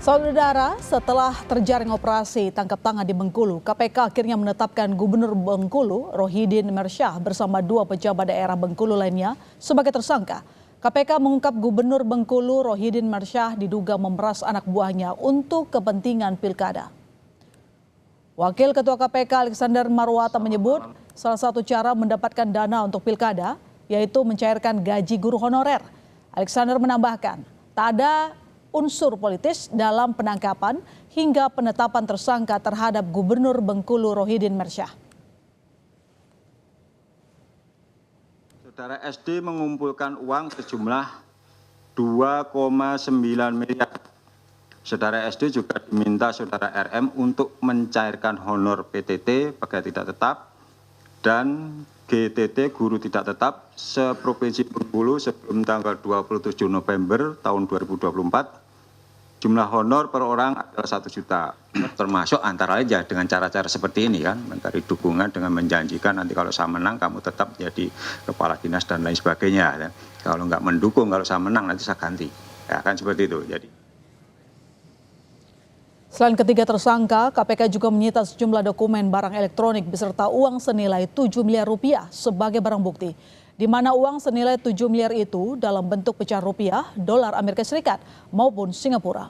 Saudara, setelah terjaring operasi tangkap tangan di Bengkulu, KPK akhirnya menetapkan Gubernur Bengkulu, Rohidin Mersyah bersama dua pejabat daerah Bengkulu lainnya sebagai tersangka. KPK mengungkap Gubernur Bengkulu, Rohidin Mersyah diduga memeras anak buahnya untuk kepentingan pilkada. Wakil Ketua KPK Alexander Marwata menyebut salah satu cara mendapatkan dana untuk pilkada yaitu mencairkan gaji guru honorer. Alexander menambahkan, tak ada unsur politis dalam penangkapan hingga penetapan tersangka terhadap Gubernur Bengkulu Rohidin Mersyah. Saudara SD mengumpulkan uang sejumlah 2,9 miliar. Saudara SD juga diminta saudara RM untuk mencairkan honor PTT pegawai tidak tetap dan GTT guru tidak tetap seprovinsi Bengkulu sebelum tanggal 27 November tahun 2024. Jumlah honor per orang adalah 1 juta. Termasuk antara lain ya dengan cara-cara seperti ini kan, mencari dukungan dengan menjanjikan nanti kalau saya menang kamu tetap jadi kepala dinas dan lain sebagainya. Ya. Kalau nggak mendukung, kalau saya menang nanti saya ganti. Ya kan seperti itu. Jadi. Selain ketiga tersangka, KPK juga menyita sejumlah dokumen barang elektronik beserta uang senilai 7 miliar rupiah sebagai barang bukti. Di mana uang senilai 7 miliar itu dalam bentuk pecahan rupiah, dolar Amerika Serikat maupun Singapura.